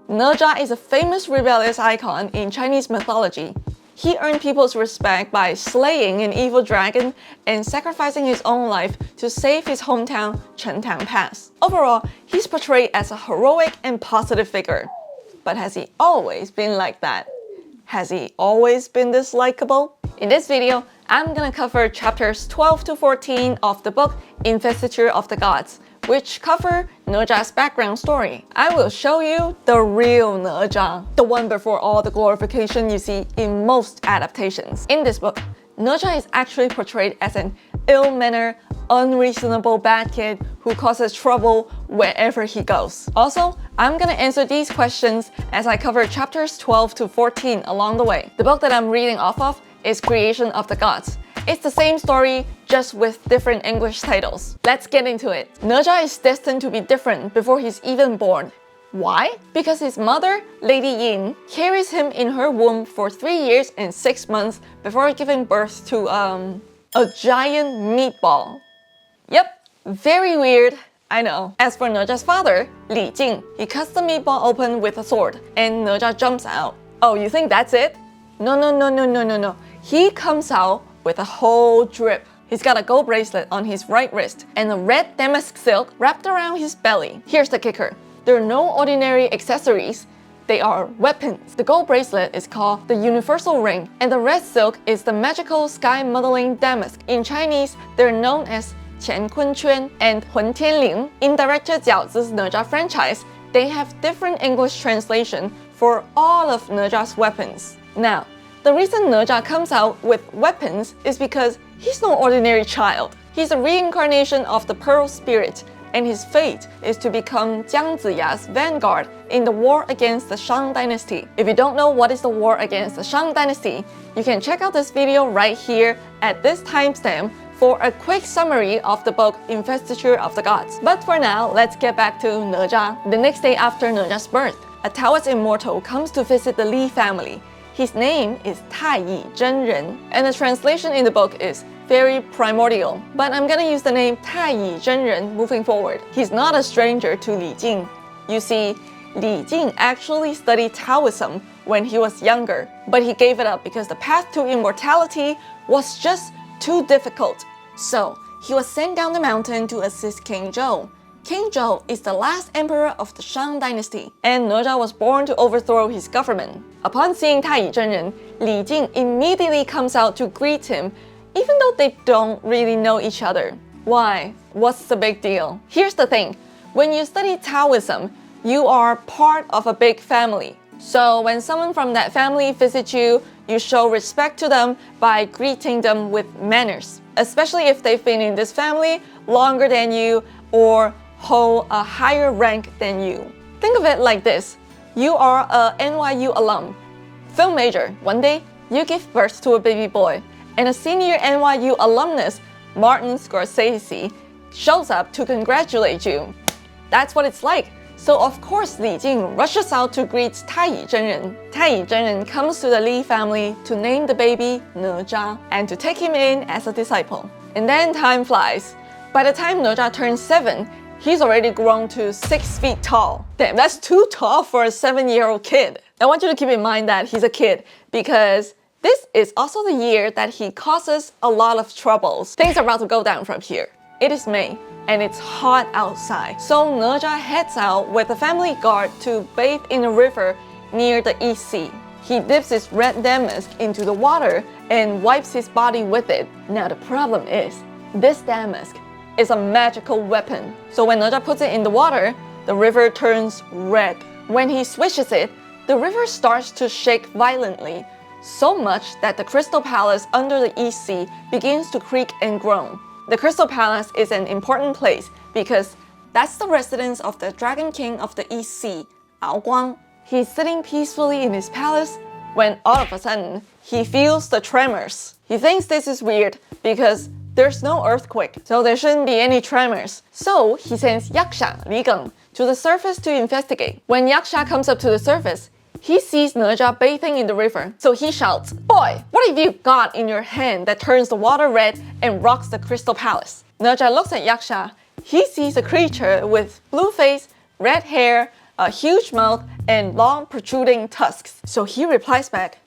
Nezha is a famous rebellious icon in Chinese mythology. He earned people's respect by slaying an evil dragon and sacrificing his own life to save his hometown, Chentang Pass. Overall, he's portrayed as a heroic and positive figure. But has he always been like that? Has he always been this likable? In this video, I'm gonna cover chapters 12 to 14 of the book Investiture of the Gods, which cover Nezha's background story. I will show you the real Nezha, the one before all the glorification you see in most adaptations. In this book, Nezha is actually portrayed as an ill-mannered, unreasonable bad kid who causes trouble wherever he goes. Also, I'm gonna answer these questions as I cover chapters 12 to 14 along the way. The book that I'm reading off of is Creation of the Gods. It's the same story, just with different English titles. Let's get into it. Nezha is destined to be different before he's even born. Why? Because his mother, Lady Yin, carries him in her womb for 3 years and 6 months before giving birth to, a giant meatball. Yep, very weird, I know. As for Nezha's father, Li Jing, he cuts the meatball open with a sword, and Nezha jumps out. Oh, you think that's it? No. He comes out with a whole drip. He's got a gold bracelet on his right wrist and a red damask silk wrapped around his belly. Here's the kicker. There are no ordinary accessories. They are weapons. The gold bracelet is called the Universal Ring, and the red silk is the magical sky modeling damask. In Chinese, they're known as Qian Kun Quan and Hun Tianling. In Director Jiaozi's Nezha franchise, they have different English translation for all of Nezha's weapons. Now, the reason Nezha comes out with weapons is because he's no ordinary child. He's a reincarnation of the Pearl Spirit, and his fate is to become Jiang Ziya's vanguard in the war against the Shang Dynasty. If you don't know what is the war against the Shang Dynasty, you can check out this video right here at this timestamp for a quick summary of the book Investiture of the Gods. But for now, let's get back to Nezha. The next day after Nezha's birth, a Taoist immortal comes to visit the Li family. His name is Taiyi Zhenren, and the translation in the book is very primordial, but I'm gonna use the name Taiyi Zhenren moving forward. He's not a stranger to Li Jing. You see, Li Jing actually studied Taoism when he was younger, but he gave it up because the path to immortality was just too difficult. So, he was sent down the mountain to assist King Zhou. King Zhou is the last emperor of the Shang Dynasty, and Nezha was born to overthrow his government. Upon seeing Taiyi Zhenren, Li Jing immediately comes out to greet him, even though they don't really know each other. Why? What's the big deal? Here's the thing. When you study Taoism, you are part of a big family. So when someone from that family visits you, you show respect to them by greeting them with manners, especially if they've been in this family longer than you or hold a higher rank than you. Think of it like this. You are a NYU alum, film major. One day, you give birth to a baby boy, and a senior NYU alumnus, Martin Scorsese, shows up to congratulate you. That's what it's like. So of course Li Jing rushes out to greet Taiyi Zhenren. Taiyi Zhenren comes to the Li family to name the baby Nezha and to take him in as a disciple. And then time flies. By the time Nezha turns 7, he's already grown to 6 feet tall. Damn, that's too tall for a 7-year-old kid. I want you to keep in mind that he's a kid because this is also the year that he causes a lot of troubles. Things are about to go down from here. It is May, and it's hot outside. So Nezha heads out with a family guard to bathe in a river near the East Sea. He dips his red damask into the water and wipes his body with it. Now the problem is, this damask is a magical weapon. So when Nezha puts it in the water, the river turns red. When he swishes it, the river starts to shake violently, so much that the Crystal Palace under the East Sea begins to creak and groan. The Crystal Palace is an important place because that's the residence of the Dragon King of the East Sea, Ao Guang. He's sitting peacefully in his palace when all of a sudden, he feels the tremors. He thinks this is weird because there's no earthquake, so there shouldn't be any tremors. So he sends Yaksha, Li Geng, to the surface to investigate. When Yaksha comes up to the surface, he sees Nezha bathing in the river, so he shouts, "Boy, what have you got in your hand that turns the water red and rocks the Crystal Palace?" Nezha looks at Yaksha. He sees a creature with blue face, red hair, a huge mouth, and long protruding tusks. So he replies back,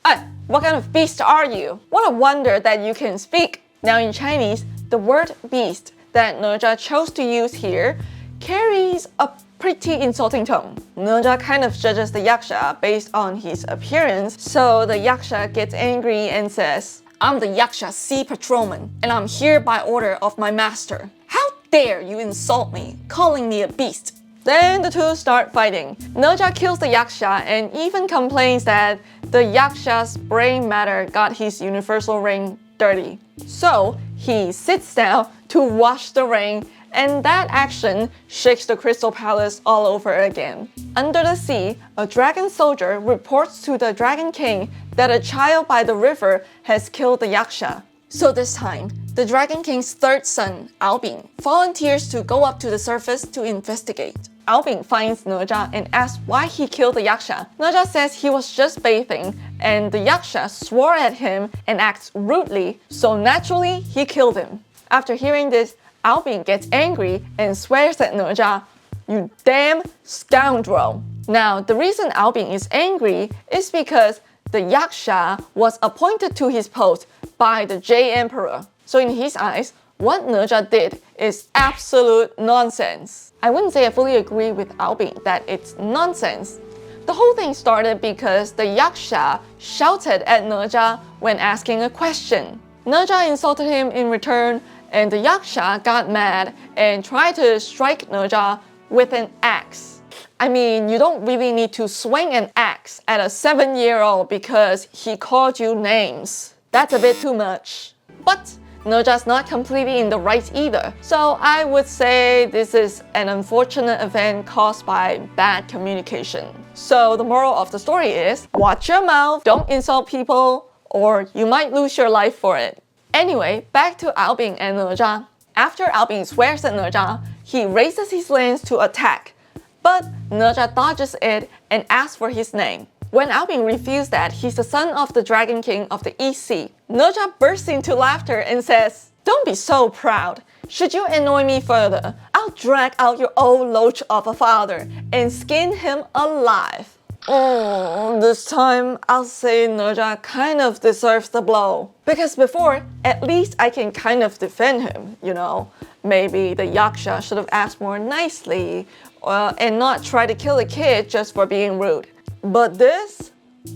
what kind of beast are you? What a wonder that you can speak. Now in Chinese, the word beast that Nezha chose to use here carries a pretty insulting tone. Nezha kind of judges the yaksha based on his appearance, so the yaksha gets angry and says, I'm the yaksha sea patrolman, and I'm here by order of my master. How dare you insult me, calling me a beast? Then the two start fighting. Nezha kills the yaksha and even complains that the yaksha's brain matter got his universal ring dirty. So he sits down to wash the ring, and that action shakes the Crystal Palace all over again. Under the sea, a dragon soldier reports to the Dragon King that a child by the river has killed the yaksha. So this time, the Dragon King's third son, Albin, volunteers to go up to the surface to investigate. Albin finds Nezha and asks why he killed the yaksha. Nezha says he was just bathing, and the yaksha swore at him and acts rudely, so naturally he killed him. After hearing this, Albin gets angry and swears at Nezha, you damn scoundrel. Now, the reason Albin is angry is because the yaksha was appointed to his post by the Jade Emperor. So in his eyes, what Nezha did is absolute nonsense. I wouldn't say I fully agree with Albin that it's nonsense. The whole thing started because the yaksha shouted at Nezha when asking a question. Nezha insulted him in return, and the yaksha got mad and tried to strike Nezha with an axe. I mean, you don't really need to swing an axe at a 7-year-old because he called you names. That's a bit too much. But Nezha's not completely in the right either. So I would say this is an unfortunate event caused by bad communication. So the moral of the story is, watch your mouth, don't insult people, or you might lose your life for it. Anyway, back to Albin and Nezha. After Albin swears at Nezha, he raises his lance to attack. But Nezha dodges it and asks for his name. When Albin refused that he's the son of the Dragon King of the East Sea, Nezha bursts into laughter and says, don't be so proud. Should you annoy me further, I'll drag out your old loach of a father and skin him alive. This time I'll say Nezha kind of deserves the blow. Because before, at least I can kind of defend him, you know. Maybe the yaksha should have asked more nicely and not try to kill a kid just for being rude. But this?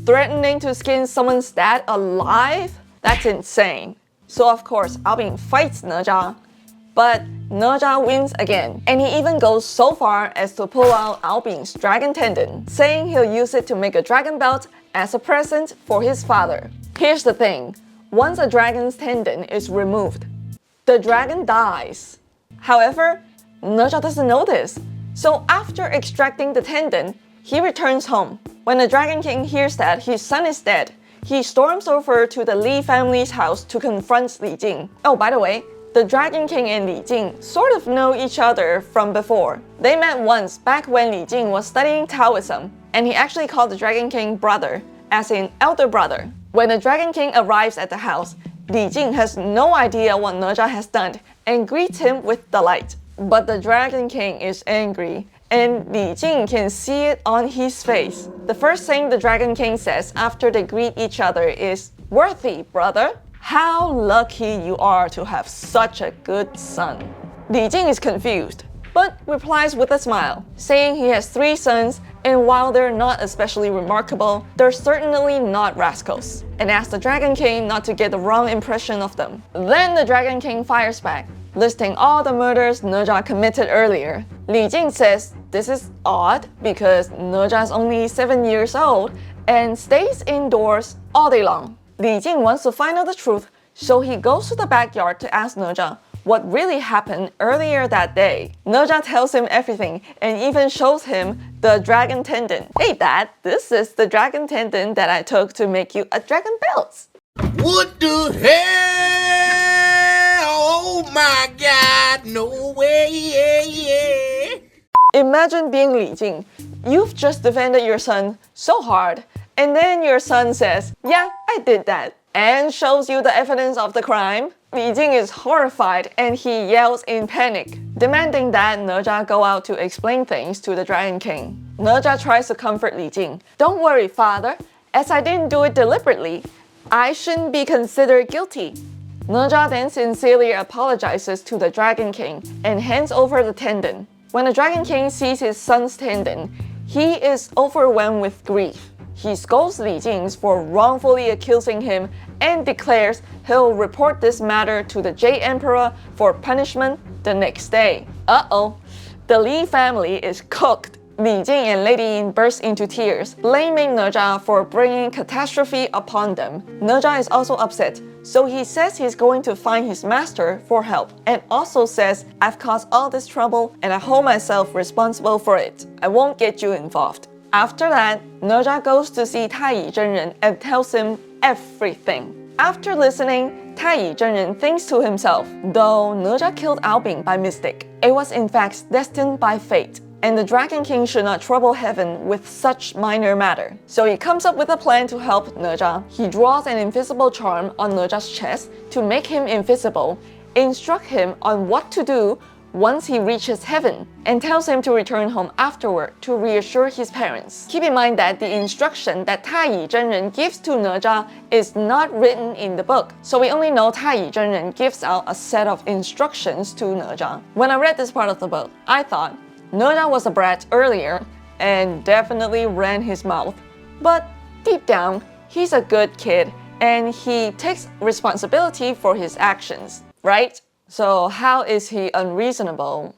Threatening to skin someone's dad alive? That's insane. So of course, Albin fights Nezha. But Nezha wins again, and he even goes so far as to pull out Albin's dragon tendon, saying he'll use it to make a dragon belt as a present for his father. Here's the thing, once a dragon's tendon is removed, the dragon dies. However, Nezha doesn't know this, so after extracting the tendon, he returns home. When the Dragon King hears that his son is dead, he storms over to the Li family's house to confront Li Jing. Oh, by the way, the Dragon King and Li Jing sort of know each other from before. They met once back when Li Jing was studying Taoism, and he actually called the Dragon King brother, as in elder brother. When the Dragon King arrives at the house, Li Jing has no idea what Nezha has done and greets him with delight. But the Dragon King is angry, and Li Jing can see it on his face. The first thing the Dragon King says after they greet each other is, "Worthy, brother. How lucky you are to have such a good son." Li Jing is confused, but replies with a smile, saying he has 3 sons, and while they're not especially remarkable, they're certainly not rascals, and asks the Dragon King not to get the wrong impression of them. Then the Dragon King fires back, listing all the murders Nezha committed earlier. Li Jing says this is odd because Nezha is only 7 years old and stays indoors all day long. Li Jing wants to find out the truth, so he goes to the backyard to ask Nezha what really happened earlier that day. Nezha tells him everything and even shows him the dragon tendon. Hey dad, this is the dragon tendon that I took to make you a dragon belt. What the hell? Oh my God, no way. Imagine being Li Jing. You've just defended your son so hard, and then your son says, yeah, I did that, and shows you the evidence of the crime. Li Jing is horrified and he yells in panic, demanding that Nezha go out to explain things to the Dragon King. Nezha tries to comfort Li Jing. Don't worry, father, as I didn't do it deliberately, I shouldn't be considered guilty. Nezha then sincerely apologizes to the Dragon King and hands over the tendon. When the Dragon King sees his son's tendon, he is overwhelmed with grief. He scolds Li Jing for wrongfully accusing him and declares he'll report this matter to the Jade Emperor for punishment the next day. Uh-oh, the Li family is cooked. Li Jing and Lady Yin burst into tears, blaming Nezha for bringing catastrophe upon them. Nezha is also upset, so he says he's going to find his master for help, and also says, I've caused all this trouble and I hold myself responsible for it. I won't get you involved. After that, Nezha goes to see Taiyi Zhenren and tells him everything. After listening, Taiyi Zhenren thinks to himself, though Nezha killed Albing by mistake, it was in fact destined by fate, and the Dragon King should not trouble heaven with such minor matter. So he comes up with a plan to help Nezha. He draws an invisible charm on Nezha's chest to make him invisible, instruct him on what to do once he reaches heaven, and tells him to return home afterward to reassure his parents. Keep in mind that the instruction that Taiyi Zhenren gives to Nezha is not written in the book, so we only know Taiyi Zhenren gives out a set of instructions to Nezha. When I read this part of the book, I thought Nezha was a brat earlier and definitely ran his mouth, but deep down, he's a good kid and he takes responsibility for his actions, right? So how is he unreasonable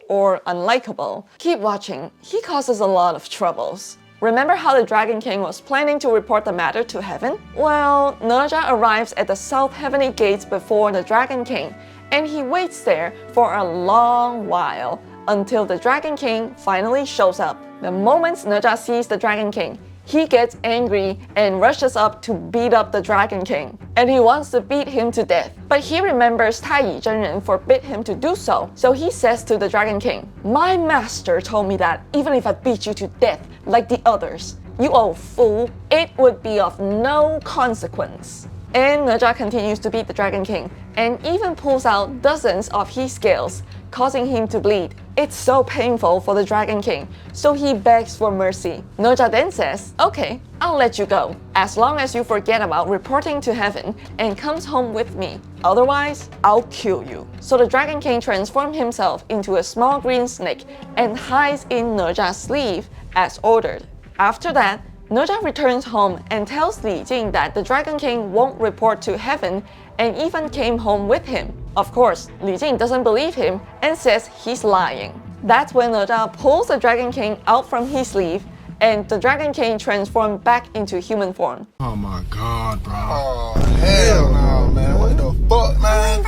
or unlikable? Keep watching, he causes a lot of troubles. Remember how the Dragon King was planning to report the matter to heaven? Well, Nezha arrives at the South Heavenly Gates before the Dragon King, and he waits there for a long while until the Dragon King finally shows up. The moment Nezha sees the Dragon King, he gets angry and rushes up to beat up the Dragon King, and he wants to beat him to death. But he remembers Taiyi Zhenren forbid him to do so, so he says to the Dragon King, my master told me that even if I beat you to death like the others, you old fool, it would be of no consequence. And Nezha continues to beat the Dragon King, and even pulls out dozens of his scales, causing him to bleed. It's so painful for the Dragon King, so he begs for mercy. Nezha then says, okay, I'll let you go, as long as you forget about reporting to heaven and comes home with me. Otherwise, I'll kill you. So the Dragon King transforms himself into a small green snake and hides in Nezha's sleeve as ordered. After that, Nezha returns home and tells Li Jing that the Dragon King won't report to heaven and even came home with him. Of course, Li Jing doesn't believe him and says he's lying. That's when Nezha pulls the Dragon King out from his sleeve and the Dragon King transforms back into human form. Oh my god, bro. Oh, hell no, man. What the fuck, man?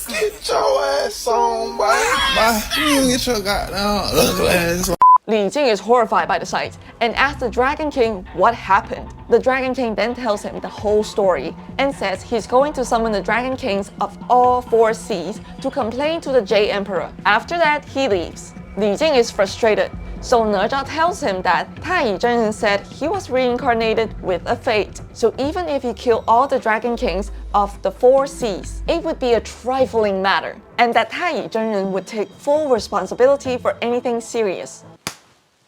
Get your ass on, boy. You get your goddamn ugly ass on. Li Jing is horrified by the sight and asks the Dragon King what happened. The Dragon King then tells him the whole story and says he's going to summon the Dragon Kings of all 4 seas to complain to the Jade Emperor. After that, he leaves. Li Jing is frustrated, so Nezha tells him that Taiyi Zhenren said he was reincarnated with a fate. So even if he killed all the Dragon Kings of the 4 seas, it would be a trifling matter, and that Taiyi Zhenren would take full responsibility for anything serious.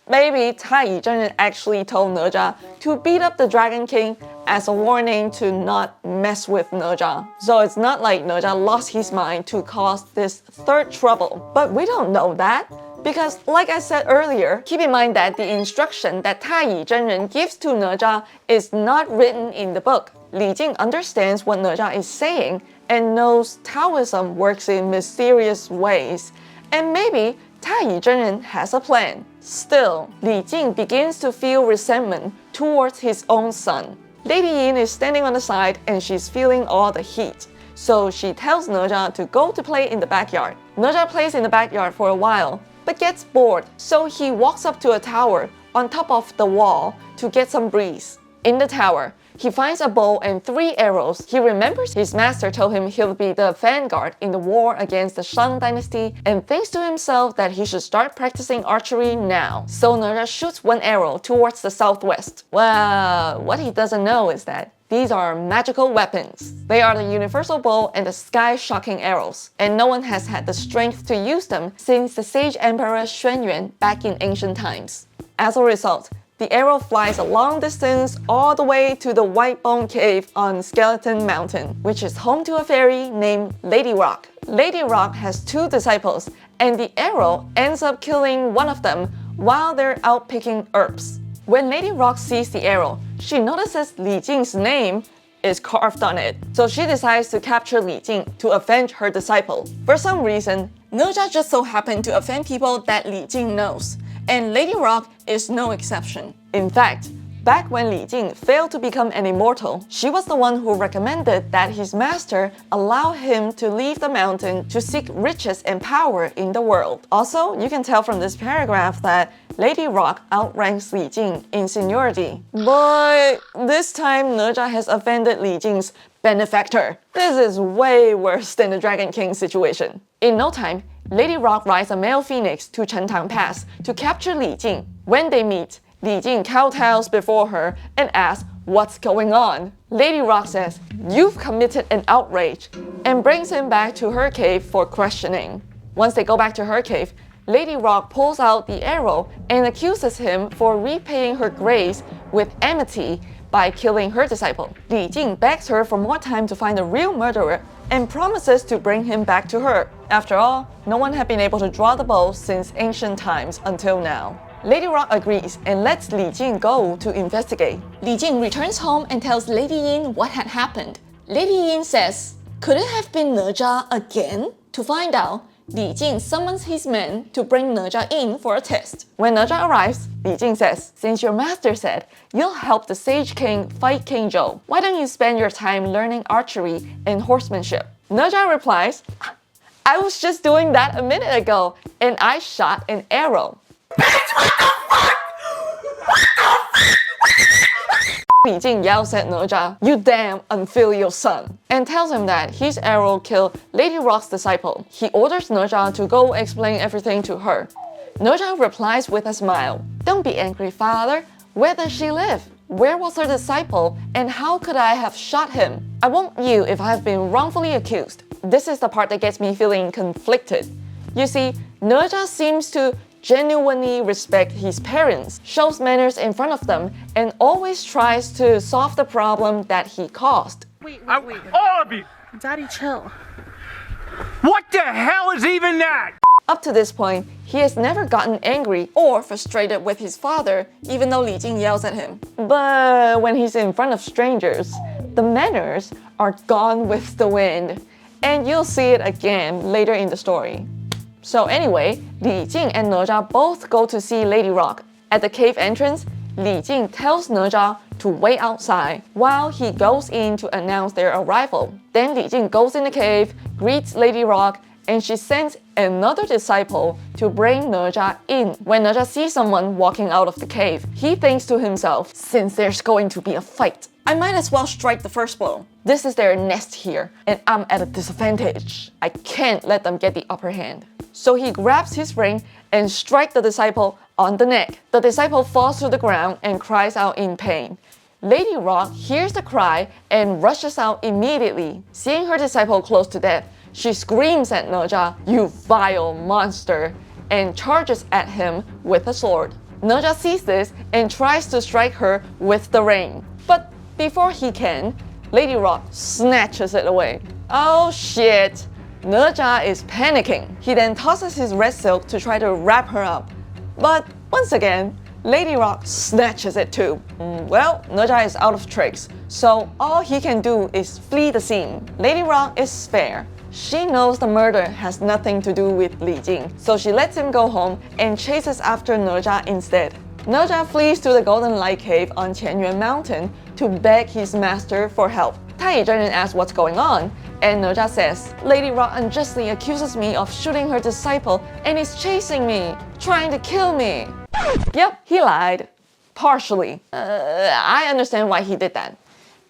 Maybe Taiyi Zhenren actually told Nezha to beat up the Dragon King as a warning to not mess with Nezha. So it's not like Nezha lost his mind to cause this third trouble. But we don't know that, because like I said earlier, keep in mind that the instruction that Taiyi Zhenren gives to Nezha is not written in the book. Li Jing understands what Nezha is saying and knows Taoism works in mysterious ways, and maybe Taiyi Zhenren has a plan. Still, Li Jing begins to feel resentment towards his own son. Lady Yin is standing on the side and she's feeling all the heat. So she tells Nezha to go to play in the backyard. Nezha plays in the backyard for a while, but gets bored, so he walks up to a tower on top of the wall to get some breeze. In the tower, he finds a bow and 3 arrows. He remembers his master told him he'll be the vanguard in the war against the Shang dynasty and thinks to himself that he should start practicing archery now. So Nezha shoots 1 arrow towards the southwest. Well, what he doesn't know is that These are magical weapons. They are the universal bow and the sky-shocking arrows, and no one has had the strength to use them since the sage emperor Xuanyuan back in ancient times. As a result, the arrow flies a long distance all the way to the White Bone Cave on Skeleton Mountain, which is home to a fairy named Lady Rock. Lady Rock has 2 disciples, and the arrow ends up killing one of them while they're out picking herbs. When Lady Rock sees the arrow, she notices Li Jing's name is carved on it, so she decides to capture Li Jing to avenge her disciple. For some reason, Nezha just so happened to offend people that Li Jing knows, and Lady Rock is no exception. In fact, back when Li Jing failed to become an immortal, she was the one who recommended that his master allow him to leave the mountain to seek riches and power in the world. Also, you can tell from this paragraph that Lady Rock outranks Li Jing in seniority. But this time, Nezha has offended Li Jing's benefactor. This is way worse than the Dragon King situation. In no time, Lady Rock rides a male phoenix to Chentang Pass to capture Li Jing. When they meet, Li Jing kowtows before her and asks what's going on. Lady Rock says, "You've committed an outrage," and brings him back to her cave for questioning. Once they go back to her cave, Lady Rock pulls out the arrow and accuses him for repaying her grace with enmity by killing her disciple. Li Jing begs her for more time to find the real murderer and promises to bring him back to her. After all, no one had been able to draw the bow since ancient times until now. Lady Rock agrees and lets Li Jing go to investigate. Li Jing returns home and tells Lady Yin what had happened. Lady Yin says, "Could it have been Nezha again?" To find out, Li Jing summons his men to bring Nezha in for a test. When Nezha arrives, Li Jing says, "Since your master said you'll help the Sage King fight King Zhou, why don't you spend your time learning archery and horsemanship?" Nezha replies, "I was just doing that a minute ago, and I shot an arrow." Li Jing yells at Nezha, "You damn unfilial son," and tells him that his arrow killed Lady Rock's disciple. He orders Nezha to go explain everything to her. Nezha replies with a smile, "Don't be angry, father. Where does she live? Where was her disciple? And how could I have shot him? I won't you if I have been wrongfully accused." This is the part that gets me feeling conflicted. You see, Nezha seems to genuinely respect his parents, shows manners in front of them, and always tries to solve the problem that he caused. Wait. All of you! Daddy, chill. What the hell is even that? Up to this point, he has never gotten angry or frustrated with his father, even though Li Jing yells at him. But when he's in front of strangers, the manners are gone with the wind. And you'll see it again later in the story. So anyway, Li Jing and Nezha both go to see Lady Rock. At the cave entrance, Li Jing tells Nezha to wait outside while he goes in to announce their arrival. Then Li Jing goes in the cave, greets Lady Rock, and she sends another disciple to bring Nezha in. When Nezha sees someone walking out of the cave, he thinks to himself, "Since there's going to be a fight, I might as well strike the first blow. This is their nest here, and I'm at a disadvantage. I can't let them get the upper hand." So he grabs his ring and strikes the disciple on the neck. The disciple falls to the ground and cries out in pain. Lady Rock hears the cry and rushes out immediately. Seeing her disciple close to death, she screams at Nezha, "You vile monster," and charges at him with a sword. Nezha sees this and tries to strike her with the ring. But before he can, Lady Rock snatches it away. Oh shit! Nezha is panicking. He then tosses his red silk to try to wrap her up. But once again, Lady Rock snatches it too. Well, Nezha is out of tricks, so all he can do is flee the scene. Lady Rock is fair. She knows the murder has nothing to do with Li Jing, so she lets him go home and chases after Nezha instead. Nezha flees to the Golden Light Cave on Qianyuan Mountain to beg his master for help. Tai Zhenren asks what's going on, and Nezha says, "Lady Rock unjustly accuses me of shooting her disciple and is chasing me, trying to kill me." Yep, he lied. Partially. I understand why he did that.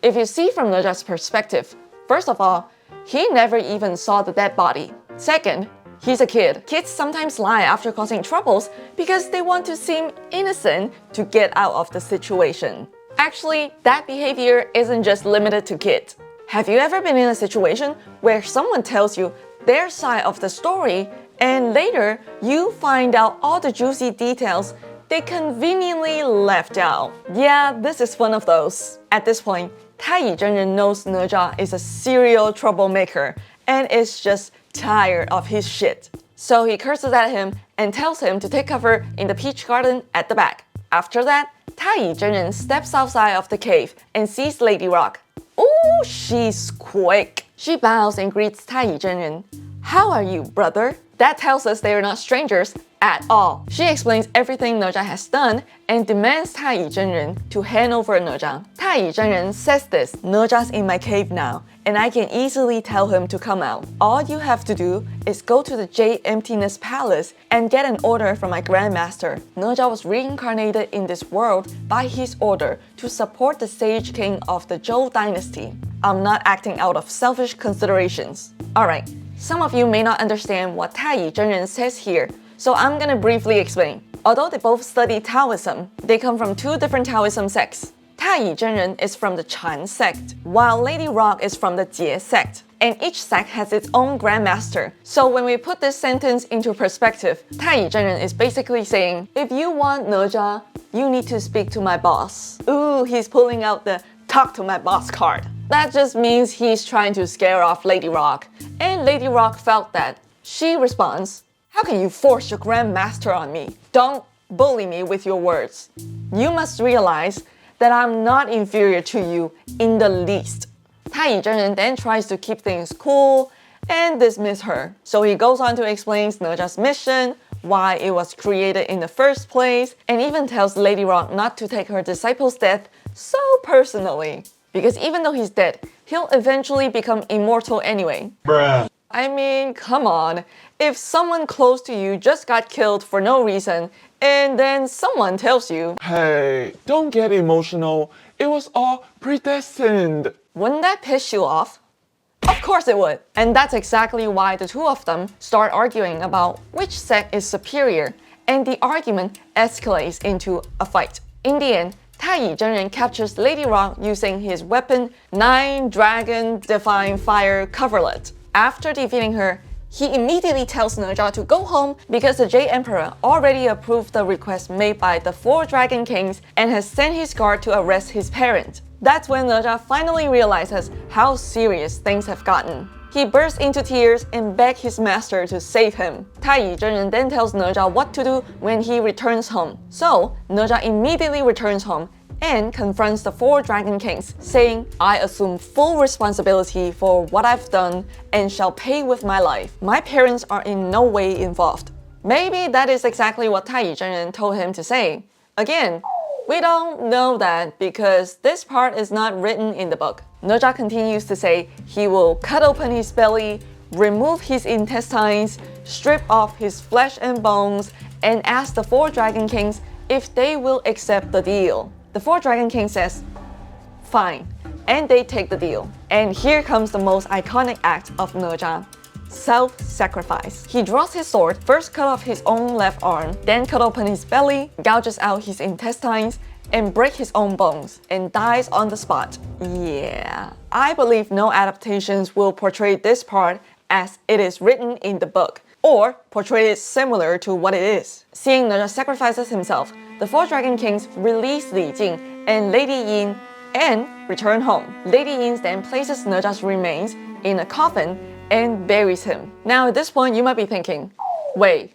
If you see from Nezha's perspective, first of all, he never even saw the dead body. Second, he's a kid. Kids sometimes lie after causing troubles because they want to seem innocent to get out of the situation. Actually, that behavior isn't just limited to kids. Have you ever been in a situation where someone tells you their side of the story and later you find out all the juicy details they conveniently left out? Yeah, this is one of those. At this point, Taiyi Zhenren knows Nezha is a serial troublemaker and is just tired of his shit. So he curses at him and tells him to take cover in the peach garden at the back. After that, Taiyi Zhenren steps outside of the cave and sees Lady Rock. Ooh, she's quick. She bows and greets Taiyi Zhenren. How are you, brother? That tells us they are not strangers at all. She explains everything Nezha has done and demands Taiyi Zhenren to hand over Nezha. Taiyi Zhenren says this, Nezha's in my cave now, and I can easily tell him to come out. All you have to do is go to the Jade Emptiness Palace and get an order from my Grandmaster. Nezha was reincarnated in this world by his order to support the Sage King of the Zhou dynasty. I'm not acting out of selfish considerations. Alright, some of you may not understand what Taiyi Zhenren says here, so I'm gonna briefly explain. Although they both study Taoism, they come from two different Taoism sects. Taiyi Zhenren is from the Chan sect, while Lady Rock is from the Jie sect. And each sect has its own grandmaster. So when we put this sentence into perspective, Taiyi Zhenren is basically saying, if you want Nezha, you need to speak to my boss. Ooh, he's pulling out the talk to my boss card. That just means he's trying to scare off Lady Rock. And Lady Rock felt that. She responds, how can you force your grandmaster on me? Don't bully me with your words. You must realize that I'm not inferior to you in the least. Taiyi Zhenren then tries to keep things cool and dismiss her. So he goes on to explain Nezha's mission, why it was created in the first place, and even tells Lady Rock not to take her disciple's death so personally. Because even though he's dead, he'll eventually become immortal anyway. Bruh. I mean, come on. If someone close to you just got killed for no reason, and then someone tells you, Hey, don't get emotional. It was all predestined. wouldn't that piss you off? Of course it would. And that's exactly why the two of them start arguing about which sect is superior, and the argument escalates into a fight. In the end, Taiyi Zhenren captures Lady Rock using his weapon 9 Dragon Defying Fire coverlet. After defeating her, he immediately tells Nezha to go home because the Jade Emperor already approved the request made by the 4 Dragon Kings and has sent his guard to arrest his parent. That's when Nezha finally realizes how serious things have gotten. He bursts into tears and begs his master to save him. Taiyi Zhenren then tells Nezha what to do when he returns home. So, Nezha immediately returns home and confronts the 4 Dragon Kings, saying, I assume full responsibility for what I've done and shall pay with my life. My parents are in no way involved. Maybe that is exactly what Taiyi Zhenren told him to say. Again, we don't know that because this part is not written in the book. Nezha continues to say he will cut open his belly, remove his intestines, strip off his flesh and bones, and ask the 4 Dragon Kings if they will accept the deal. The 4 Dragon Kings says, fine, and they take the deal. And here comes the most iconic act of Nezha. Self-sacrifice. He draws his sword, first cut off his own left arm, then cut open his belly, gouges out his intestines, and break his own bones, and dies on the spot. Yeah, I believe no adaptations will portray this part as it is written in the book, or portray it similar to what it is. Seeing Nezha sacrifices himself, the 4 Dragon Kings release Li Jing and Lady Yin and return home. Lady Yin then places Nezha's remains in a coffin and buries him. Now at this point you might be thinking, wait,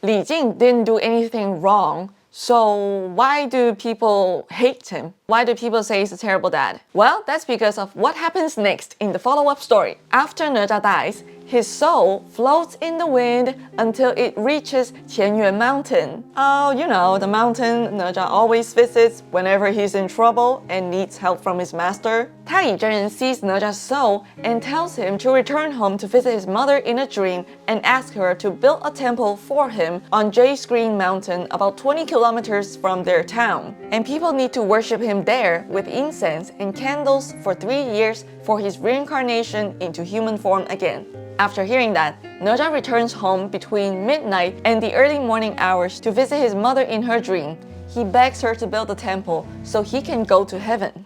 Li Jing didn't do anything wrong, so why do people hate him? Why do people say he's a terrible dad? Well, that's because of what happens next in the follow-up story. After Nezha dies, his soul floats in the wind until it reaches Qianyuan Mountain. Oh, you know, the mountain Nezha always visits whenever he's in trouble and needs help from his master. Taiyi Zhenren sees Nezha's soul and tells him to return home to visit his mother in a dream and ask her to build a temple for him on Jade Screen Mountain about 20 kilometers from their town. And people need to worship him there with incense and candles for 3 years for his reincarnation into human form again. After hearing that, Nezha returns home between midnight and the early morning hours to visit his mother in her dream. he begs her to build a temple so he can go to heaven.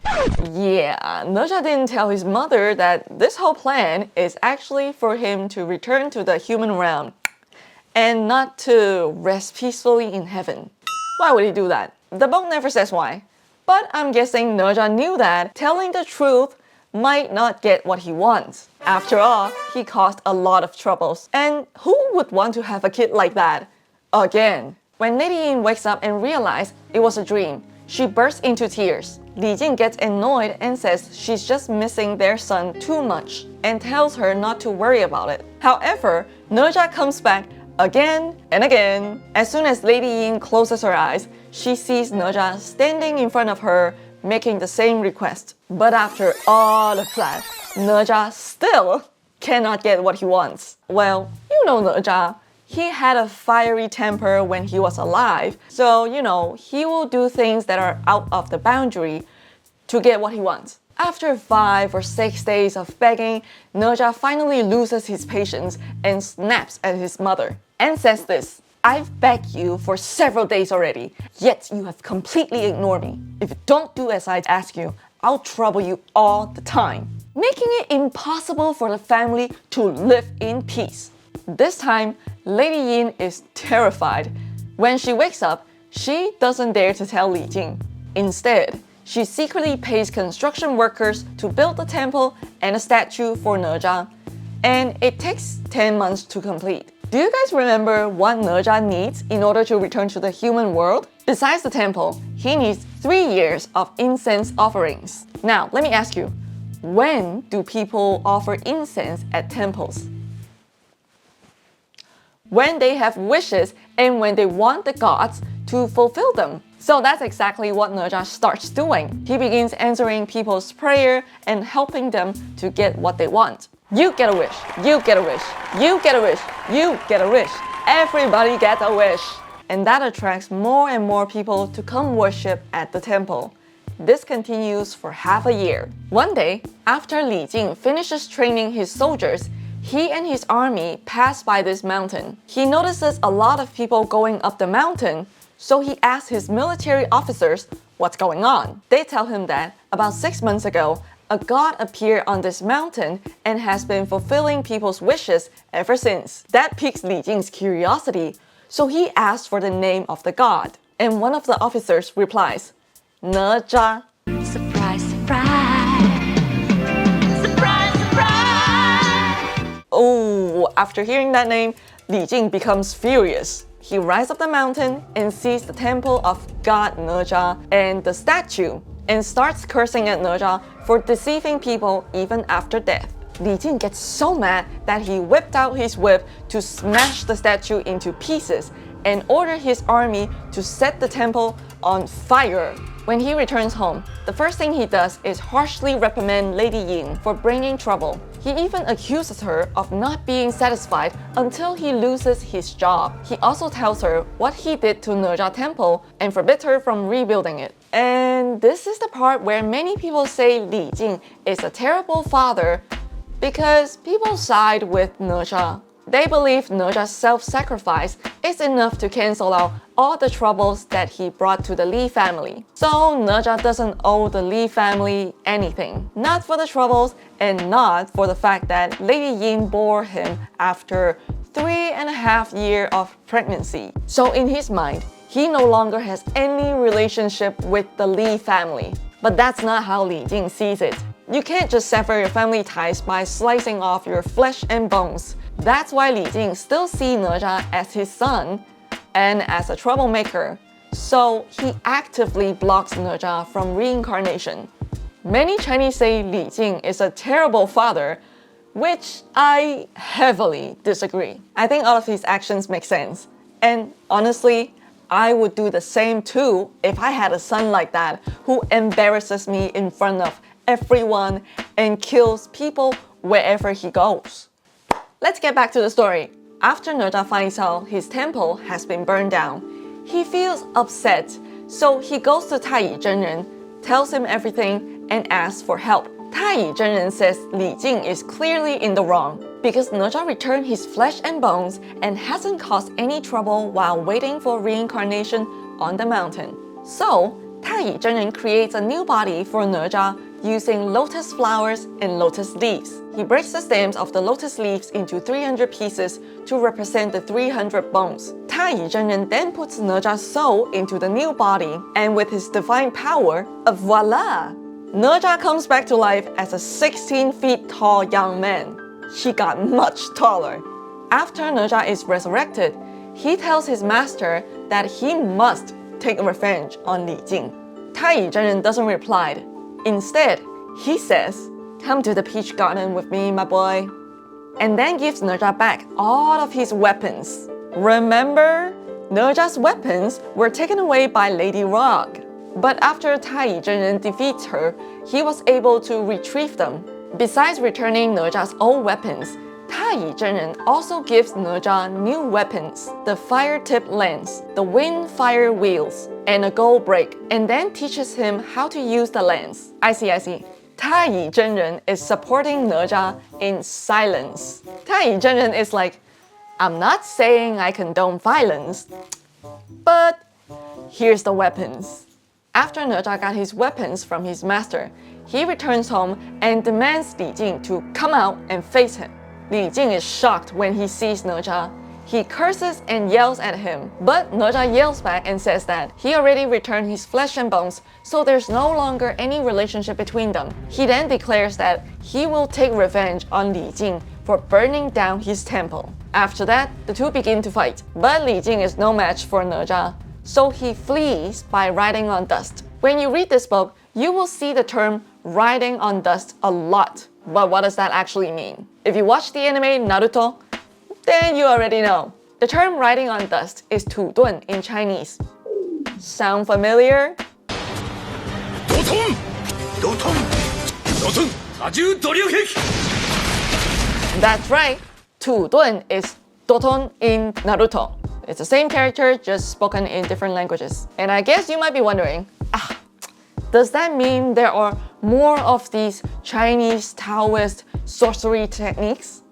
Yeah, Nezha didn't tell his mother that this whole plan is actually for him to return to the human realm and not to rest peacefully in heaven. Why would he do that? The book never says why. But I'm guessing Nezha knew that telling the truth might not get what he wants. After all, he caused a lot of troubles. And who would want to have a kid like that? Again. When Lady Ying wakes up and realizes it was a dream, she bursts into tears. Li Jing gets annoyed and says she's just missing their son too much and tells her not to worry about it. However, Nezha comes back again and again. As soon as Lady Ying closes her eyes, she sees Nezha standing in front of her making the same request. But after all of that, Nezha still cannot get what he wants. Well, you know Nezha. He had a fiery temper when he was alive, so he will do things that are out of the boundary to get what he wants. After 5 or 6 days of begging, Nezha finally loses his patience and snaps at his mother and says this: "I've begged you for several days already, yet you have completely ignored me. If you don't do as I ask you, I'll trouble you all the time," making it impossible for the family to live in peace. This time, Lady Ying is terrified. When she wakes up, she doesn't dare to tell Li Jing. Instead, she secretly pays construction workers to build a temple and a statue for Nezha, and it takes 10 months to complete. Do you guys remember what Nezha needs in order to return to the human world? Besides the temple, he needs 3 years of incense offerings. Now, let me ask you, when do people offer incense at temples? When they have wishes and when they want the gods to fulfill them. So that's exactly what Nezha starts doing. He begins answering people's prayer and helping them to get what they want. You get a wish, you get a wish, you get a wish, you get a wish. Everybody gets a wish. And that attracts more and more people to come worship at the temple. This continues for half a year. One day, after Li Jing finishes training his soldiers, he and his army pass by this mountain. He notices a lot of people going up the mountain, so he asks his military officers what's going on. They tell him that about 6 months ago, a god appeared on this mountain and has been fulfilling people's wishes ever since. That piques Li Jing's curiosity, so he asks for the name of the god. And one of the officers replies, Nezha. Surprise, surprise. Surprise, surprise. Oh, after hearing that name, Li Jing becomes furious. He rides up the mountain and sees the temple of God Nezha and the statue, and starts cursing at Nezha for deceiving people even after death. Li Jing gets so mad that he whipped out his whip to smash the statue into pieces and ordered his army to set the temple on fire. When he returns home, the first thing he does is harshly reprimand Lady Ying for bringing trouble. He even accuses her of not being satisfied until he loses his job. He also tells her what he did to Nezha Temple and forbids her from rebuilding it. And this is the part where many people say Li Jing is a terrible father because people side with Nezha. They believe Nezha's self-sacrifice is enough to cancel out all the troubles that he brought to the Li family. So Nezha doesn't owe the Li family anything. Not for the troubles and not for the fact that Lady Ying bore him after 3.5 years of pregnancy. So in his mind, he no longer has any relationship with the Li family. But that's not how Li Jing sees it. You can't just sever your family ties by slicing off your flesh and bones. That's why Li Jing still sees Nezha as his son and as a troublemaker. So he actively blocks Nezha from reincarnation. Many Chinese say Li Jing is a terrible father, which I heavily disagree. I think all of his actions make sense. And honestly, I would do the same too if I had a son like that who embarrasses me in front of everyone and kills people wherever he goes. Let's get back to the story. After Nezha finds out his temple has been burned down, he feels upset, so he goes to Taiyi Zhenren, tells him everything, and asks for help. Taiyi Zhenren says Li Jing is clearly in the wrong because Nezha returned his flesh and bones and hasn't caused any trouble while waiting for reincarnation on the mountain. So, Taiyi Zhenren creates a new body for Nezha using lotus flowers and lotus leaves. He breaks the stems of the lotus leaves into 300 pieces to represent the 300 bones. Taiyi Zhenren then puts Nezha's soul into the new body, and with his divine power, voila! Nezha comes back to life as a 16 feet tall young man. He got much taller. After Nezha is resurrected, he tells his master that he must take revenge on Li Jing. Taiyi Zhenren doesn't reply. Instead, he says, "Come to the peach garden with me, my boy," and then gives Nezha back all of his weapons. Remember, Nezha's weapons were taken away by Lady Rock. But after Taiyi Zhenren defeats her, he was able to retrieve them. Besides returning Nezha's old weapons, Taiyi Zhenren also gives Nezha new weapons, the fire-tip lance, the wind fire wheels, and a gold brake, and then teaches him how to use the lance. I see. Taiyi Zhenren is supporting Nezha in silence. Taiyi Zhenren is like, I'm not saying I condone violence, but here's the weapons. After Nezha got his weapons from his master, he returns home and demands Li Jing to come out and face him. Li Jing is shocked when he sees Nezha. He curses and yells at him, but Nezha yells back and says that he already returned his flesh and bones, so there's no longer any relationship between them. He then declares that he will take revenge on Li Jing for burning down his temple. After that, the two begin to fight, but Li Jing is no match for Nezha, so he flees by riding on dust. When you read this book, you will see the term riding on dust a lot. But what does that actually mean? If you watch the anime Naruto, then you already know. The term riding on dust is 土遁 in Chinese. Sound familiar? That's right, 土遁 is 土遁 in Naruto. It's the same character, just spoken in different languages. And I guess you might be wondering, does that mean there are more of these Chinese Taoist sorcery techniques?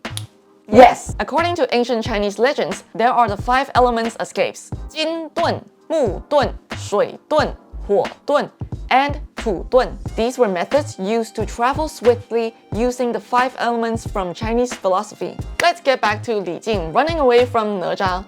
Yes! According to ancient Chinese legends, there are the 5 elements escapes: 金遁, 木遁, 水遁, 火遁, and 土遁. These were methods used to travel swiftly using the 5 elements from Chinese philosophy. Let's get back to Li Jing running away from Nezha.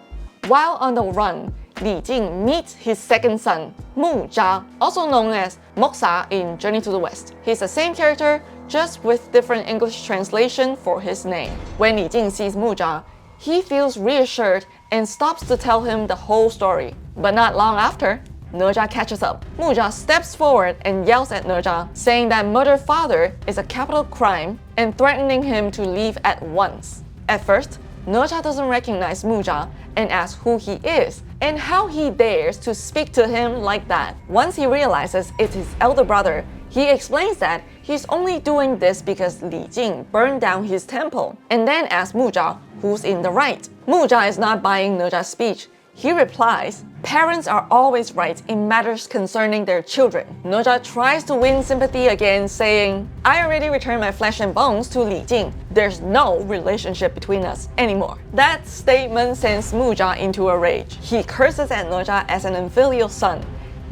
While on the run, Li Jing meets his second son, Mu Zha, also known as Moksa in Journey to the West. He's the same character, just with different English translation for his name. When Li Jing sees Mu Zha, he feels reassured and stops to tell him the whole story. But not long after, Nezha catches up. Mu Zha steps forward and yells at Nezha, saying that murder father is a capital crime and threatening him to leave at once. At first, Nezha doesn't recognize Mu Zha and asks who he is and how he dares to speak to him like that. Once he realizes it's his elder brother, he explains that he's only doing this because Li Jing burned down his temple, and then asks Mu Zha who's in the right. Mu Zha is not buying Nezha's speech. He replies, "Parents are always right in matters concerning their children." Nezha tries to win sympathy again, saying, "I already returned my flesh and bones to Li Jing. There's no relationship between us anymore." That statement sends Mu Zha into a rage. He curses at Nezha as an infilial son,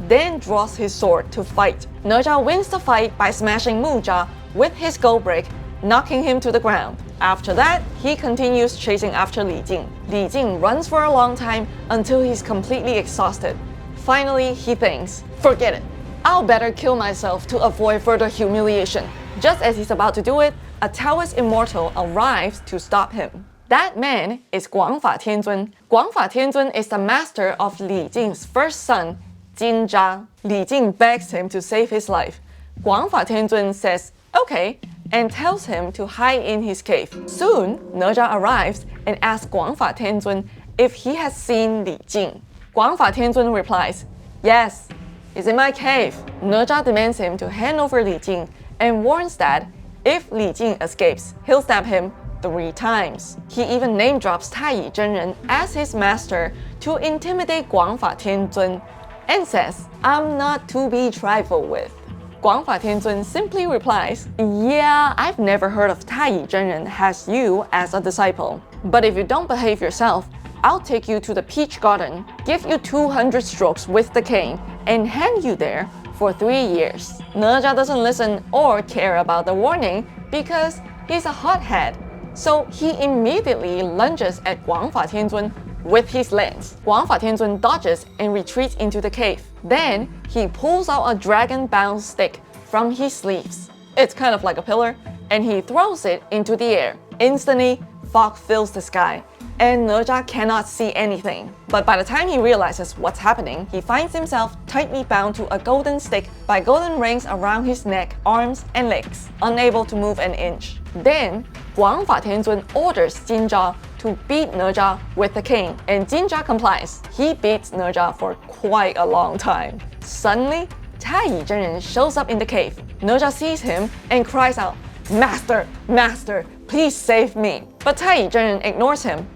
then draws his sword to fight. Nezha wins the fight by smashing Mu Zha with his gold brick, knocking him to the ground. After that, he continues chasing after Li Jing. Li Jing runs for a long time until he's completely exhausted. Finally, he thinks, forget it. I'll better kill myself to avoid further humiliation. Just as he's about to do it, a Taoist immortal arrives to stop him. That man is Guangfa Tianzun. Guangfa Tianzun is the master of Li Jing's first son, Jin Zha. Li Jing begs him to save his life. Guangfa Tianzun says, okay, and tells him to hide in his cave. Soon, Nezha arrives and asks Guangfa Tianzun if he has seen Li Jing. Guangfa Tianzun replies, yes, he's in my cave. Nezha demands him to hand over Li Jing and warns that if Li Jing escapes, he'll stab him 3 times. He even name drops Taiyi Zhenren as his master to intimidate Guangfa Tianzun and says, I'm not to be trifled with. Guangfa Tianzun simply replies, yeah, I've never heard of Taiyi Zhenren has you as a disciple. But if you don't behave yourself, I'll take you to the peach garden, give you 200 strokes with the cane, and hang you there for 3 years. Nezha doesn't listen or care about the warning because he's a hothead. So he immediately lunges at 广法天尊 with his lance. 广法天尊 dodges and retreats into the cave. Then he pulls out a dragon-bound stick from his sleeves. It's kind of like a pillar, and he throws it into the air. Instantly, fog fills the sky, and Nezha cannot see anything. But by the time he realizes what's happening, he finds himself tightly bound to a golden stick by golden rings around his neck, arms, and legs, unable to move an inch. Then, 广法天尊 orders Jinja to beat Nezha with the cane, and Jinja complies. He beats Nezha for quite a long time. Suddenly, 太乙真人 shows up in the cave. Nezha sees him and cries out, "Master, Master, please save me." But 太乙真人 ignores him.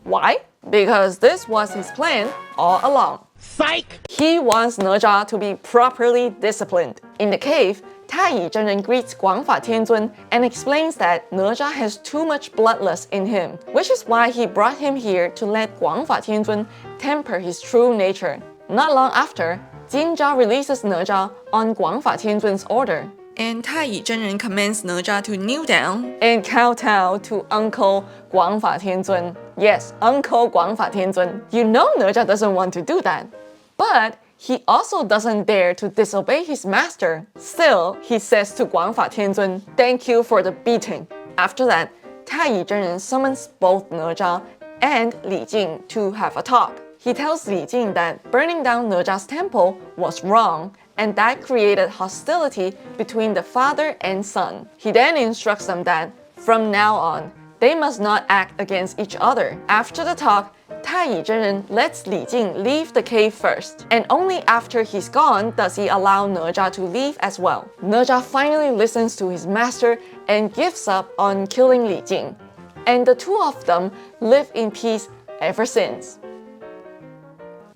Why? Because this was his plan all along. Psych! He wants Nezha to be properly disciplined. In the cave, 太乙真人 greets 广法天尊 and explains that Nezha has too much bloodlust in him, which is why he brought him here to let 广法天尊temper his true nature. Not long after, Jinja releases Nezha on 广法天尊's order. And 太乙真人 commands Nezha to kneel down and kowtow to Uncle 广法天尊. Yes, Uncle 广法天尊. You know Nezha doesn't want to do that. But he also doesn't dare to disobey his master. Still, he says to 广法天尊, "Thank you for the beating." After that, 太乙真人 summons both Nezha and Li Jing to have a talk. He tells Li Jing that burning down Nezha's temple was wrong, and that created hostility between the father and son. He then instructs them that, from now on, they must not act against each other. After the talk, 太乙真人 lets Li Jing leave the cave first, and only after he's gone does he allow Nezha to leave as well. Nezha finally listens to his master and gives up on killing Li Jing, and the two of them live in peace ever since.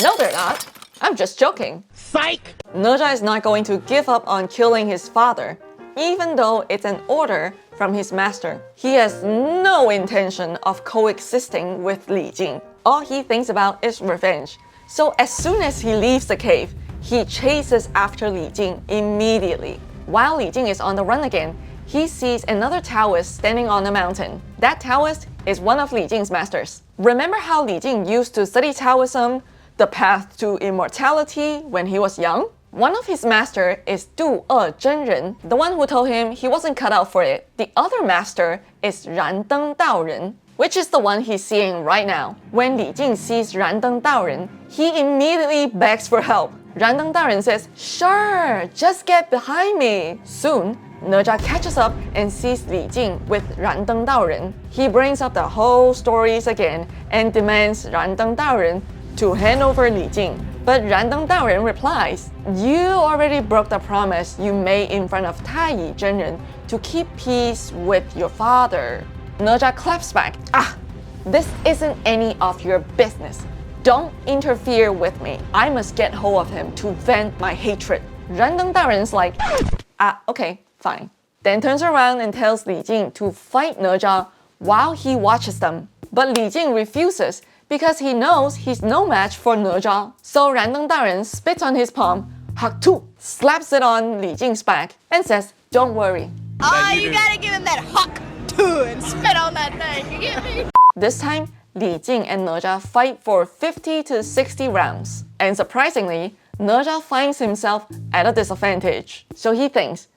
No, they're not. I'm just joking. Psych! Nezha is not going to give up on killing his father, even though it's an order from his master. He has no intention of coexisting with Li Jing. All he thinks about is revenge. So as soon as he leaves the cave, he chases after Li Jing immediately. While Li Jing is on the run again, he sees another Taoist standing on a mountain. That Taoist is one of Li Jing's masters. Remember how Li Jing used to study Taoism, the path to immortality, when he was young? One of his masters is Du Zhen Ren, the one who told him he wasn't cut out for it. The other master is Ran Deng Dao Ren, which is the one he's seeing right now. When Li Jing sees Ran Deng Dao Ren, he immediately begs for help. Ran Deng Dao Ren says, "Sure, just get behind me." Soon, Nezha catches up and sees Li Jing with Ran Deng Dao Ren. He brings up the whole stories again and demands Ran Deng Dao Ren to hand over Li Jing. But Ran Deng Dao Ren replies, "You already broke the promise you made in front of 太乙真人 to keep peace with your father." Nezha claps back. This isn't any of your business. Don't interfere with me. I must get hold of him to vent my hatred. Ran Deng Dao Ren's like, okay, fine. Then turns around and tells Li Jing to fight Nezha while he watches them. But Li Jing refuses because he knows he's no match for Nezha. So Ran Deng Dao Ren spits on his palm, Hak-tu, slaps it on Li Jing's back, and says, "Don't worry." Oh, you gotta give him that Hak-tu and spit on that thing, you get me? This time, Li Jing and Nezha fight for 50 to 60 rounds. And surprisingly, Nezha finds himself at a disadvantage. So he thinks,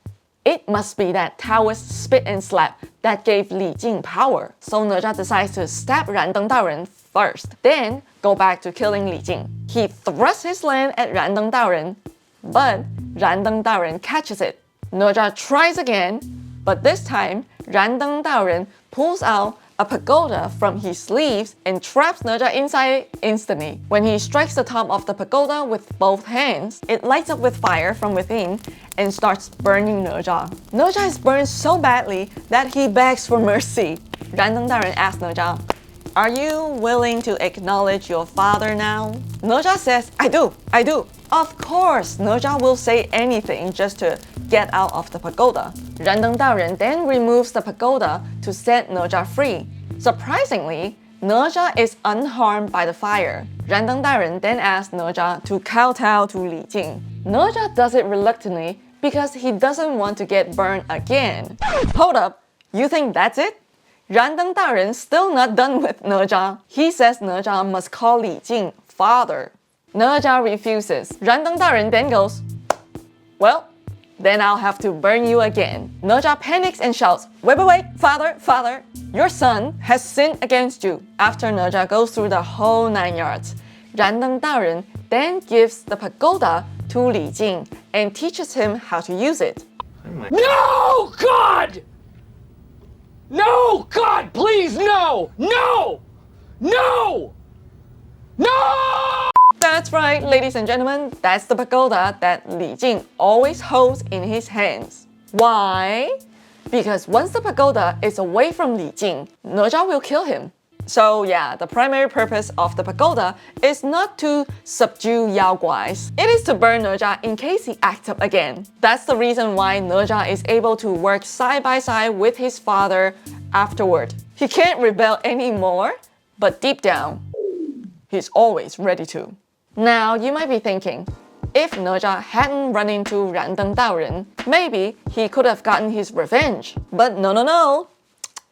it must be that Taoist spit and slap that gave Li Jing power. So Nezha decides to stab Ran Deng Dao Ren first, then go back to killing Li Jing. He thrusts his lance at Ran Deng Dao Ren, but Ran Deng Dao Ren catches it. Nezha tries again, but this time Ran Deng Dao Ren pulls out a pagoda from his sleeves and traps Nezha inside instantly. When he strikes the top of the pagoda with both hands, it lights up with fire from within and starts burning Nezha. Nezha is burned so badly that he begs for mercy. Ran Deng Dao Ren asks Nezha, "Are you willing to acknowledge your father now?" Nezha says, I do. Of course, Nezha will say anything just to get out of the pagoda. Ran Deng Dao Ren then removes the pagoda to set Nezha free. Surprisingly, Nezha is unharmed by the fire. 燃灯大人 then asks Nezha to kowtow to Li Jing. Nezha does it reluctantly because he doesn't want to get burned again. Hold up, you think that's it? 燃灯大人 still not done with Nezha. He says Nezha must call Li Jing father. Nezha refuses. 燃灯大人 then goes, well, then I'll have to burn you again. Nezha panics and shouts, wait, father, your son has sinned against you. After Nezha goes through the whole 9 yards, 燃灯大人 then gives the pagoda to Li Jing and teaches him how to use it. No, God! No, God, please, no! No! No! No! That's right, ladies and gentlemen, that's the pagoda that Li Jing always holds in his hands. Why? Because once the pagoda is away from Li Jing, Nezha will kill him. So yeah, the primary purpose of the pagoda is not to subdue Yao Guais. It is to burn Nezha in case he acts up again. That's the reason why Nezha is able to work side by side with his father afterward. He can't rebel anymore, but deep down, he's always ready to. Now you might be thinking, if Nezha hadn't run into 燃灯大人, maybe he could have gotten his revenge. But no.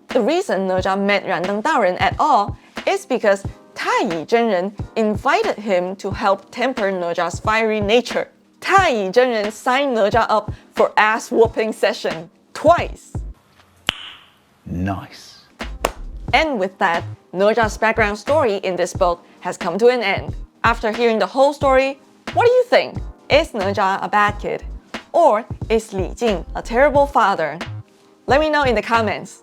The reason Nezha met 燃灯大人 at all is because 太乙真人 invited him to help temper Nezha's fiery nature. 太乙真人 signed Nezha up for ass whooping session twice. Nice. And with that, Nezha's background story in this book has come to an end. After hearing the whole story, what do you think? Is Nezha a bad kid? Or is Li Jing a terrible father? Let me know in the comments.